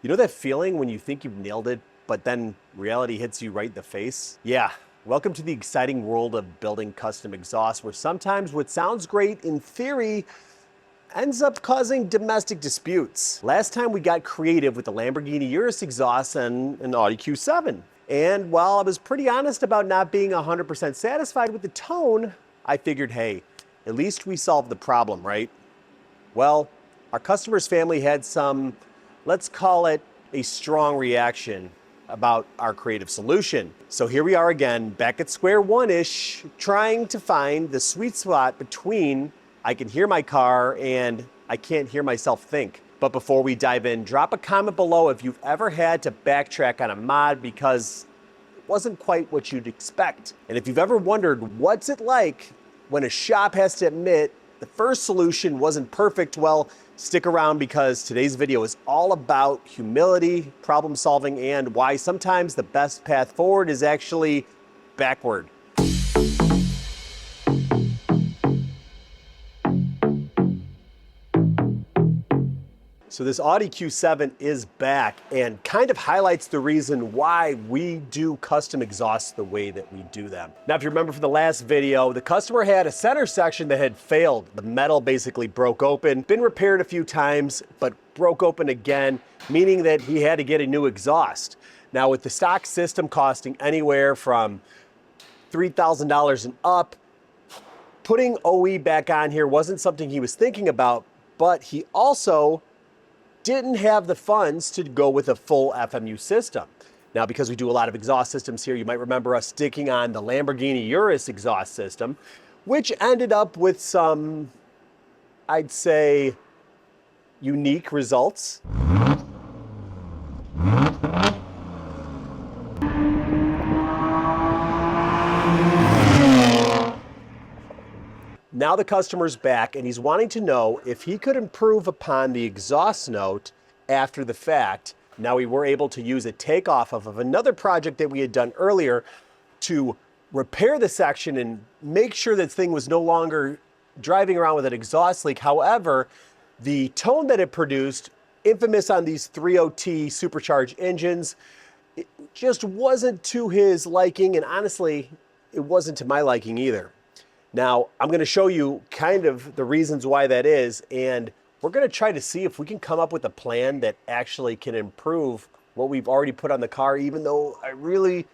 You know that feeling when you think you've nailed it, but then reality hits you right in the face? Yeah, welcome to the exciting world of building custom exhaust, where sometimes what sounds great in theory ends up causing domestic disputes. Last time we got creative with the Lamborghini Urus exhaust and an Audi Q7. And while I was pretty honest about not being 100% satisfied with the tone, I figured, hey, at least we solved the problem, right? Well, our customer's family had some, let's call it a strong reaction about our creative solution. So here we are again, back at square one-ish, trying to find the sweet spot between I can hear my car and I can't hear myself think. But before we dive in, drop a comment below if you've ever had to backtrack on a mod because it wasn't quite what you'd expect. And if you've ever wondered what's it like when a shop has to admit the first solution wasn't perfect, well, stick around because today's video is all about humility, problem solving, and why sometimes the best path forward is actually backward. So this Audi Q7 is back and kind of highlights the reason why we do custom exhausts the way that we do them. Now, if you remember from the last video, the customer had a center section that had failed. The metal basically broke open, been repaired a few times, but broke open again, meaning that he had to get a new exhaust. Now, with the stock system costing anywhere from $3,000 and up, putting OE back on here wasn't something he was thinking about, but he also didn't have the funds to go with a full FMU system. Now, because we do a lot of exhaust systems here, you might remember us sticking on the Lamborghini Urus exhaust system, which ended up with some, I'd say, unique results. Now the customer's back and he's wanting to know if he could improve upon the exhaust note after the fact. Now we were able to use a takeoff of another project that we had done earlier to repair the section and make sure that thing was no longer driving around with an exhaust leak. However, the tone that it produced, infamous on these 3.0T supercharged engines, it just wasn't to his liking, and honestly, it wasn't to my liking either. Now, I'm going to show you kind of the reasons why that is, and we're going to try to see if we can come up with a plan that actually can improve what we've already put on the car, even though I really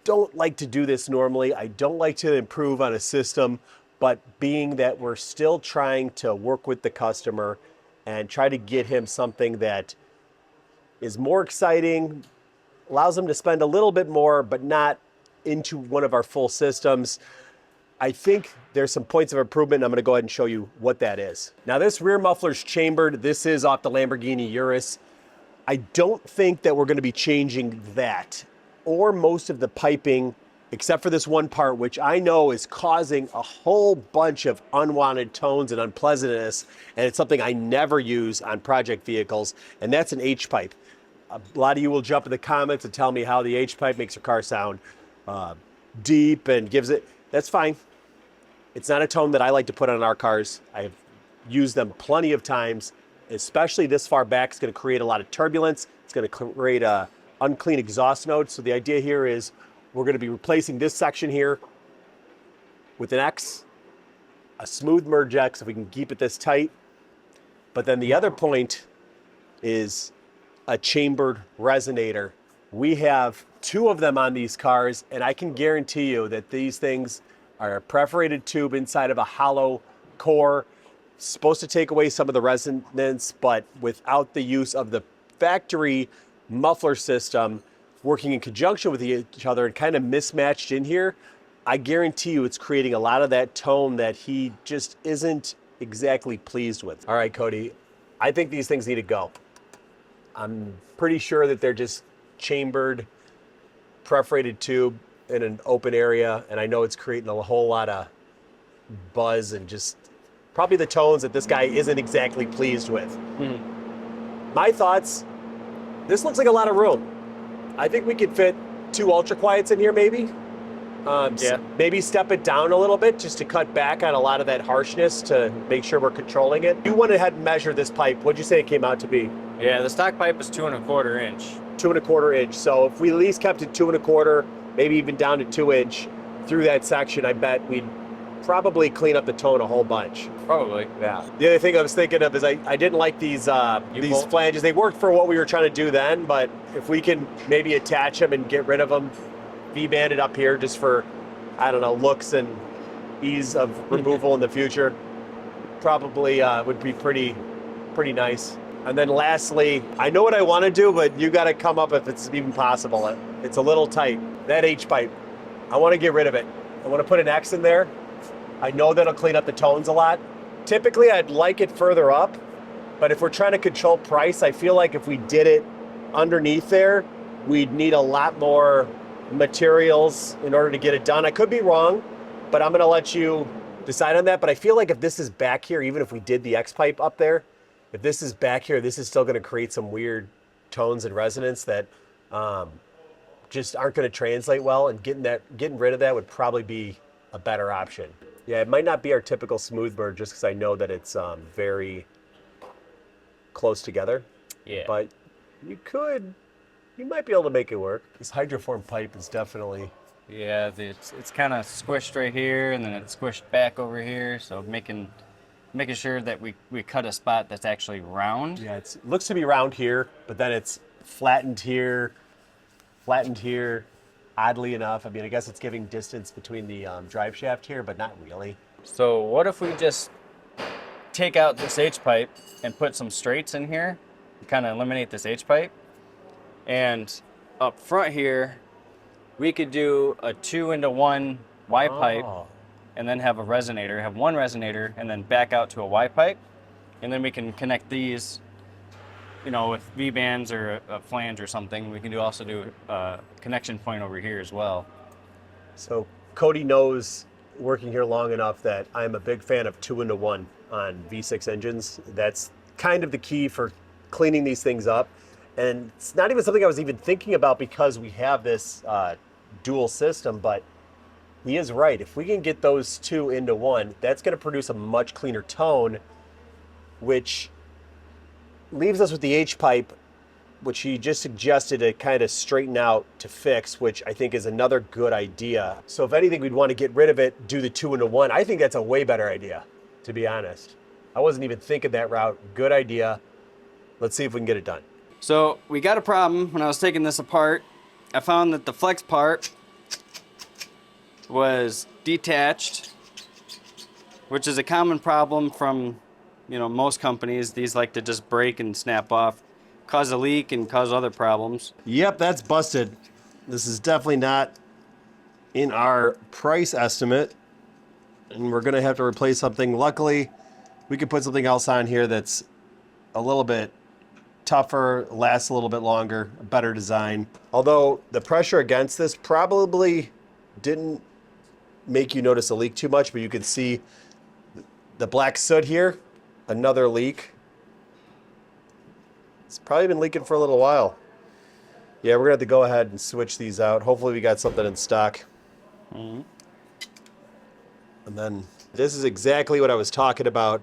don't like to do this normally. I don't like to improve on a system, but being that we're still trying to work with the customer and try to get him something that is more exciting, allows him to spend a little bit more, but not into one of our full systems, I think there's some points of improvement, and I'm going to go ahead and show you what that is. Now, this rear muffler's chambered. This is off the Lamborghini Urus. I don't think that we're going to be changing that or most of the piping, except for this one part, which I know is causing a whole bunch of unwanted tones and unpleasantness, and it's something I never use on project vehicles, and that's an H-pipe. A lot of you will jump in the comments and tell me how the H-pipe makes your car sound deep and gives it. That's fine. It's not a tone that I like to put on our cars. I've used them plenty of times, especially this far back. It's going to create a lot of turbulence. It's going to create a unclean exhaust note. So the idea here is we're going to be replacing this section here with an X, a smooth merge X if we can keep it this tight. But then the other point is a chambered resonator. We have two of them on these cars, and I can guarantee you that these things are a perforated tube inside of a hollow core, supposed to take away some of the resonance, but without the use of the factory muffler system working in conjunction with each other and kind of mismatched in here, I guarantee you it's creating a lot of that tone that he just isn't exactly pleased with. All right, Cody, I think these things need to go. I'm pretty sure that they're just chambered, perforated tube in an open area, and I know it's creating a whole lot of buzz and just probably the tones that this guy isn't exactly pleased with. My thoughts, this looks like a lot of room. I think we could fit two ultra quiets in here maybe. Maybe step it down a little bit just to cut back on a lot of that harshness to make sure we're controlling it. You went ahead and measured this pipe. What'd you say it came out to be? Yeah, the stock pipe is 2¼ inch. 2¼ inch. So if we at least kept it 2¼ maybe even down to 2 inch through that section, I bet we'd probably clean up the tone a whole bunch. Probably. Yeah. The other thing I was thinking of is I didn't like these flanges. They worked for what we were trying to do then, but if we can maybe attach them and get rid of them, V-band it up here just for, I don't know, looks and ease of removal in the future, probably would be pretty nice. And then lastly, I know what I want to do, but you got to come up if it's even possible. It's a little tight. That H-pipe, I want to get rid of it. I want to put an X in there. I know that'll clean up the tones a lot. Typically, I'd like it further up, but if we're trying to control price, I feel like if we did it underneath there, we'd need a lot more materials in order to get it done. I could be wrong, but I'm going to let you decide on that. But I feel like if this is back here, even if we did the X-pipe up there, if this is back here, this is still going to create some weird tones and resonance that just aren't going to translate well, and getting rid of that would probably be a better option. Yeah, it might not be our typical smooth bird just because I know that it's very close together. Yeah. But you might be able to make it work. This hydroform pipe is definitely... Yeah, it's kind of squished right here, and then it's squished back over here, so making sure that we cut a spot that's actually round. Yeah, it looks to be round here, but then it's flattened here, oddly enough. I mean, I guess it's giving distance between the drive shaft here, but not really. So what if we just take out this H-pipe and put some straights in here, kind of eliminate this H-pipe, and up front here, we could do a 2-into-1 Y-pipe, and then have one resonator, and then back out to a Y-pipe, and then we can connect these, with V-bands or a flange or something. We can also do a connection point over here as well. So Cody knows, working here long enough, that I'm a big fan of 2-into-1 on V6 engines. That's kind of the key for cleaning these things up. And it's not even something I was even thinking about because we have this dual system, but he is right. If we can get those two into one, that's going to produce a much cleaner tone, which leaves us with the H-pipe, which he just suggested to kind of straighten out to fix, which I think is another good idea. So if anything, we'd want to get rid of it, do the 2-into-1. I think that's a way better idea, to be honest. I wasn't even thinking that route. Good idea. Let's see if we can get it done. So we got a problem when I was taking this apart. I found that the flex part was detached, which is a common problem from, most companies. These like to just break and snap off, cause a leak and cause other problems. Yep, that's busted. This is definitely not in our price estimate, and we're gonna have to replace something. Luckily, we could put something else on here that's a little bit tougher, lasts a little bit longer, a better design. Although the pressure against this probably didn't make you notice a leak too much, but you can see the black soot here, another leak. It's probably been leaking for a little while. Yeah, we're gonna have to go ahead and switch these out. Hopefully we got something in stock. And then this is exactly what I was talking about.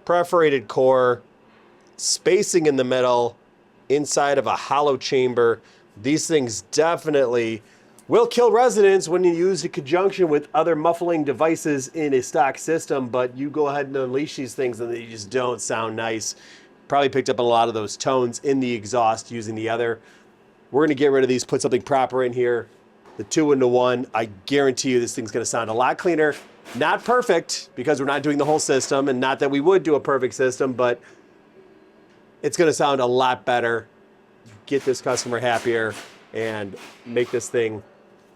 Perforated core, spacing in the middle, inside of a hollow chamber. These things definitely will kill resonance when you use in conjunction with other muffling devices in a stock system, but you go ahead and unleash these things and they just don't sound nice. Probably picked up a lot of those tones in the exhaust using the other. We're gonna get rid of these, put something proper in here. The 2-into-1, I guarantee you this thing's gonna sound a lot cleaner. Not perfect, because we're not doing the whole system, and not that we would do a perfect system, but it's gonna sound a lot better, get this customer happier, and make this thing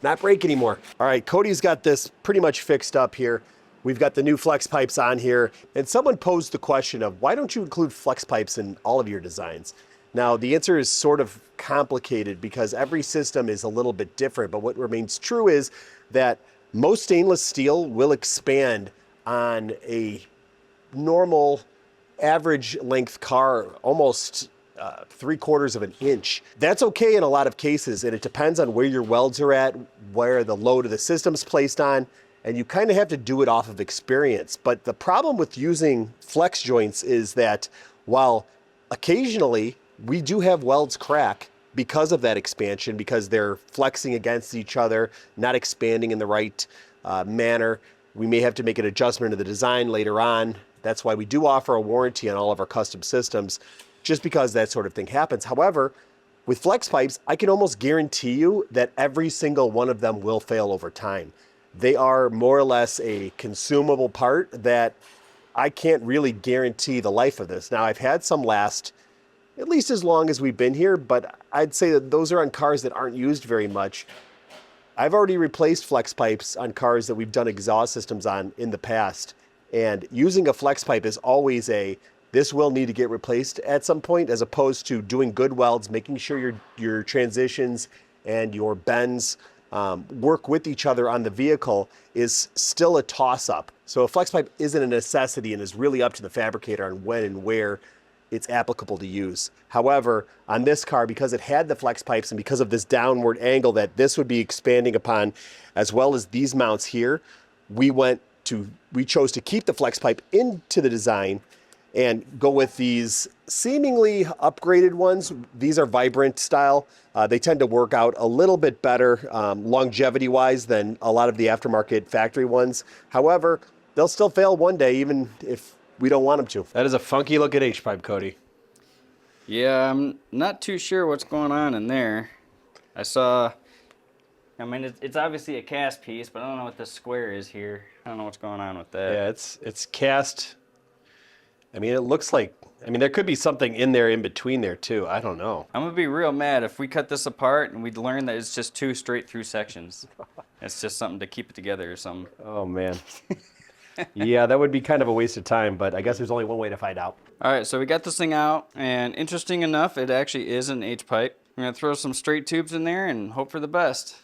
not break anymore. All right, Cody's got this pretty much fixed up here. We've got the new flex pipes on here, and someone posed the question of, why don't you include flex pipes in all of your designs? Now, the answer is sort of complicated because every system is a little bit different, but what remains true is that most stainless steel will expand on a normal average length car, almost 3/4 of an inch. That's okay in a lot of cases, and it depends on where your welds are at, where the load of the system's placed on, and you kind of have to do it off of experience. But the problem with using flex joints is that while occasionally we do have welds crack because of that expansion, because they're flexing against each other, not expanding in the right manner. We may have to make an adjustment to the design later on. That's why we do offer a warranty on all of our custom systems, just because that sort of thing happens. However, with flex pipes, I can almost guarantee you that every single one of them will fail over time. They are more or less a consumable part that I can't really guarantee the life of this. Now, I've had some last at least as long as we've been here, but I'd say that those are on cars that aren't used very much. I've already replaced flex pipes on cars that we've done exhaust systems on in the past. And using a flex pipe is always this will need to get replaced at some point, as opposed to doing good welds, making sure your transitions and your bends work with each other on the vehicle is still a toss-up. So a flex pipe isn't a necessity and is really up to the fabricator on when and where it's applicable to use. However, on this car, because it had the flex pipes and because of this downward angle that this would be expanding upon, as well as these mounts here, we chose to keep the flex pipe into the design and go with these seemingly upgraded ones. These are Vibrant style. They tend to work out a little bit better longevity-wise than a lot of the aftermarket factory ones. However, they'll still fail one day, even if we don't want them to. That is a funky looking H-pipe, Cody. Yeah, I'm not too sure what's going on in there. I mean, it's obviously a cast piece, but I don't know what this square is here. I don't know what's going on with that. Yeah, it's cast. I mean, it looks like, there could be something in there in between there too. I don't know. I'm gonna be real mad if we cut this apart and we'd learn that it's just two straight through sections. It's just something to keep it together or something. Oh man. Yeah, that would be kind of a waste of time, but I guess there's only one way to find out. All right, so we got this thing out, and interesting enough, it actually is an H-pipe. We're gonna throw some straight tubes in there and hope for the best.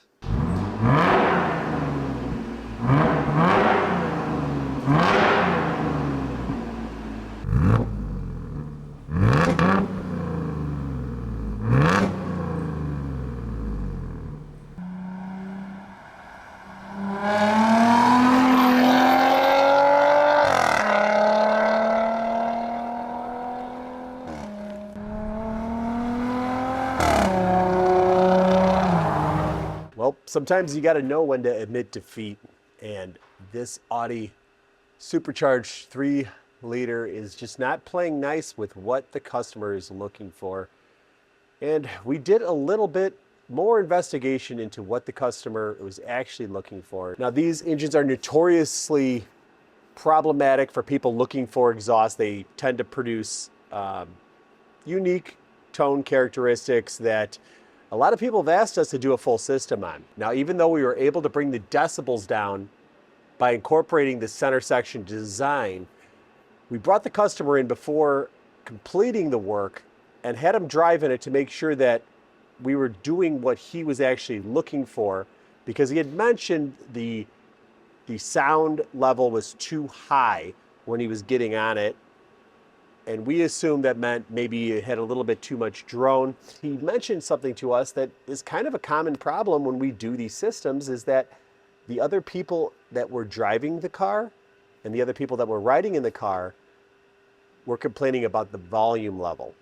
Well, sometimes you got to know when to admit defeat, and this Audi supercharged 3-liter is just not playing nice with what the customer is looking for. And we did a little bit more investigation into what the customer was actually looking for. Now, these engines are notoriously problematic for people looking for exhaust. They tend to produce unique tone characteristics that a lot of people have asked us to do a full system on. Now, even though we were able to bring the decibels down by incorporating the center section design, we brought the customer in before completing the work and had him drive in it to make sure that we were doing what he was actually looking for, because he had mentioned the sound level was too high when he was getting on it. And we assumed that meant maybe it had a little bit too much drone. He mentioned something to us that is kind of a common problem when we do these systems, is that the other people that were driving the car and the other people that were riding in the car were complaining about the volume level.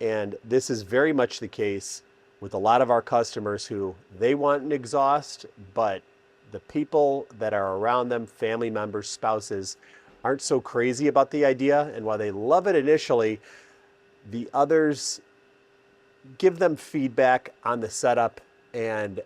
And this is very much the case with a lot of our customers who they want an exhaust, but the people that are around them, family members, spouses, aren't so crazy about the idea. And while they love it initially, the others give them feedback on the setup and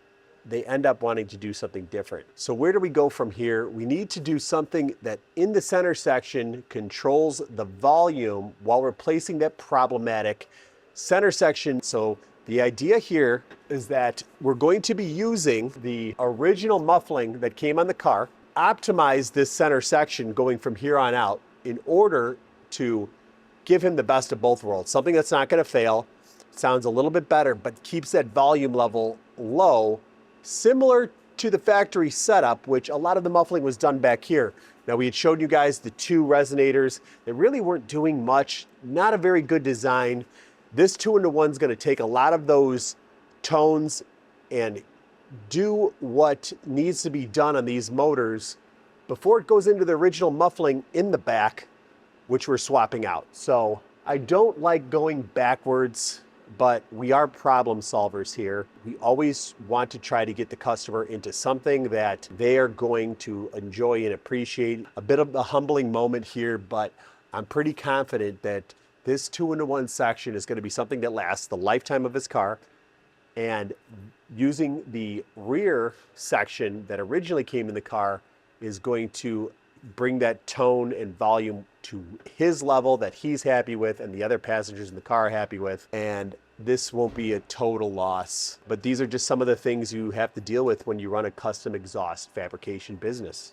they end up wanting to do something different. So where do we go from here? We need to do something that in the center section controls the volume while replacing that problematic center section. So the idea here is that we're going to be using the original muffling that came on the car, optimize this center section going from here on out in order to give him the best of both worlds. Something that's not going to fail, sounds a little bit better, but keeps that volume level low, similar to the factory setup, which a lot of the muffling was done back here. Now, we had showed you guys the 2 resonators. They really weren't doing much, not a very good design. This 2-in-1 is going to take a lot of those tones and do what needs to be done on these motors before it goes into the original muffling in the back, which we're swapping out. So I don't like going backwards but we are problem solvers here. We always want to try to get the customer into something that they are going to enjoy and appreciate. A bit of a humbling moment here, but I'm pretty confident that this 2-in-1 section is going to be something that lasts the lifetime of his car. And using the rear section that originally came in the car is going to bring that tone and volume to his level that he's happy with and the other passengers in the car are happy with. And this won't be a total loss. But these are just some of the things you have to deal with when you run a custom exhaust fabrication business.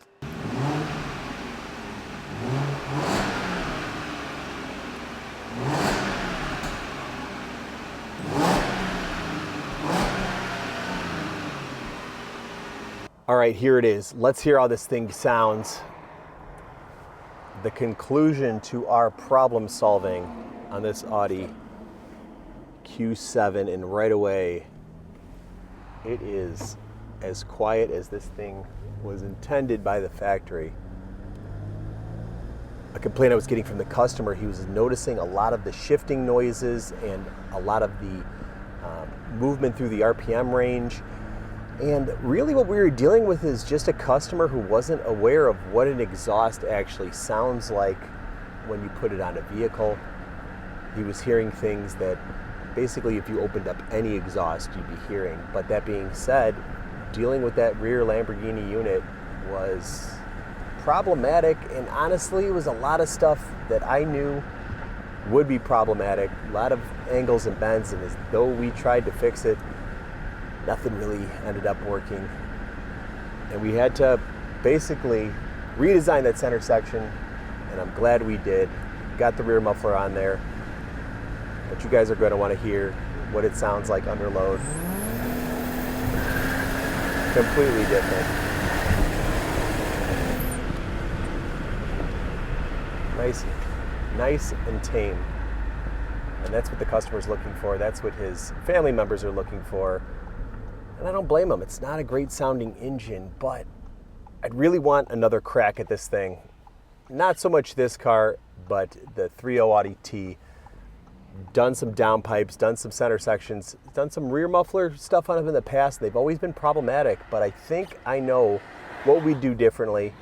All right, here it is. Let's hear how this thing sounds. The conclusion to our problem solving on this Audi Q7, and right away, it is as quiet as this thing was intended by the factory. A complaint I was getting from the customer, he was noticing a lot of the shifting noises and a lot of the movement through the RPM range. And really what we were dealing with is just a customer who wasn't aware of what an exhaust actually sounds like when you put it on a vehicle. He was hearing things that basically if you opened up any exhaust you'd be hearing. But that being said, dealing with that rear Lamborghini unit was problematic, and honestly it was a lot of stuff that I knew would be problematic, a lot of angles and bends, and as though we tried to fix it, nothing really ended up working. And we had to basically redesign that center section, and I'm glad we did. Got the rear muffler on there, but you guys are going to want to hear what it sounds like under load. Completely different. Nice and tame. And that's what the customer's looking for. That's what his family members are looking for. And I don't blame them. It's not a great sounding engine, but I'd really want another crack at this thing. Not so much this car, but the 3.0 Audi T. Done some downpipes, done some center sections, done some rear muffler stuff on them in the past. They've always been problematic, but I think I know what we do differently.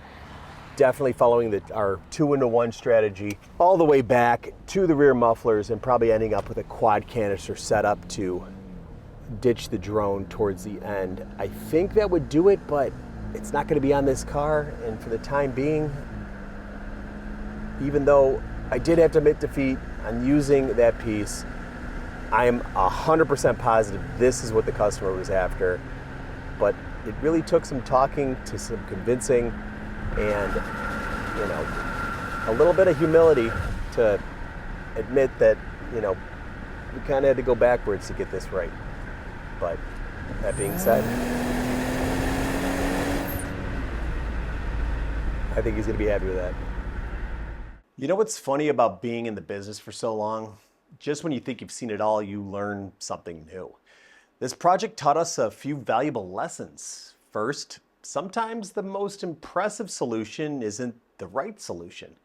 Definitely following our 2-in-1 strategy all the way back to the rear mufflers, and probably ending up with a quad canister setup to ditch the drone towards the end. I think that would do it, but it's not going to be on this car, and for the time being, even though I did have to admit defeat on using that piece, I am 100% positive this is what the customer was after. But it really took some talking to some convincing and, you know, a little bit of humility to admit that, you know, we kind of had to go backwards to get this right. But that being said, I think he's going to be happy with that. You know what's funny about being in the business for so long? Just when you think you've seen it all, you learn something new. This project taught us a few valuable lessons. First, sometimes the most impressive solution isn't the right solution.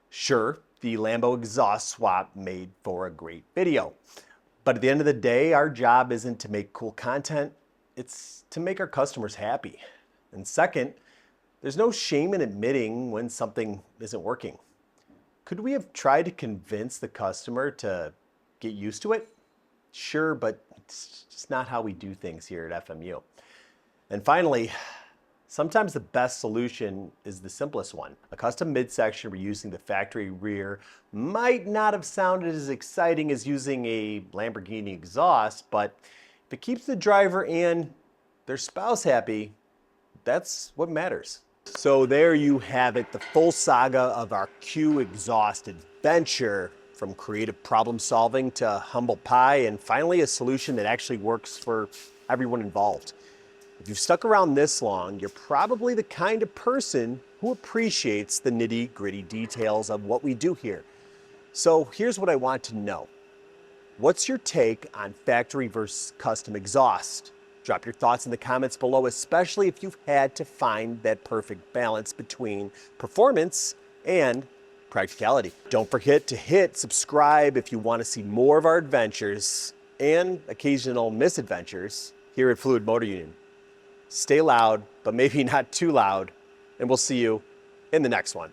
Sure, the Lambo exhaust swap made for a great video. But at the end of the day, our job isn't to make cool content, it's to make our customers happy. And second, there's no shame in admitting when something isn't working. Could we have tried to convince the customer to get used to it? Sure, but it's just not how we do things here at FMU. And finally, sometimes the best solution is the simplest one. A custom midsection reusing the factory rear might not have sounded as exciting as using a Lamborghini exhaust, but if it keeps the driver and their spouse happy, that's what matters. So there you have it, the full saga of our Q exhaust adventure, from creative problem solving to humble pie, and finally a solution that actually works for everyone involved. If you've stuck around this long, you're probably the kind of person who appreciates the nitty-gritty details of what we do here. So here's what I want to know. What's your take on factory versus custom exhaust? Drop your thoughts in the comments below, especially if you've had to find that perfect balance between performance and practicality. Don't forget to hit subscribe if you want to see more of our adventures, and occasional misadventures here at Fluid Motor Union. Stay loud, but maybe not too loud, and we'll see you in the next one.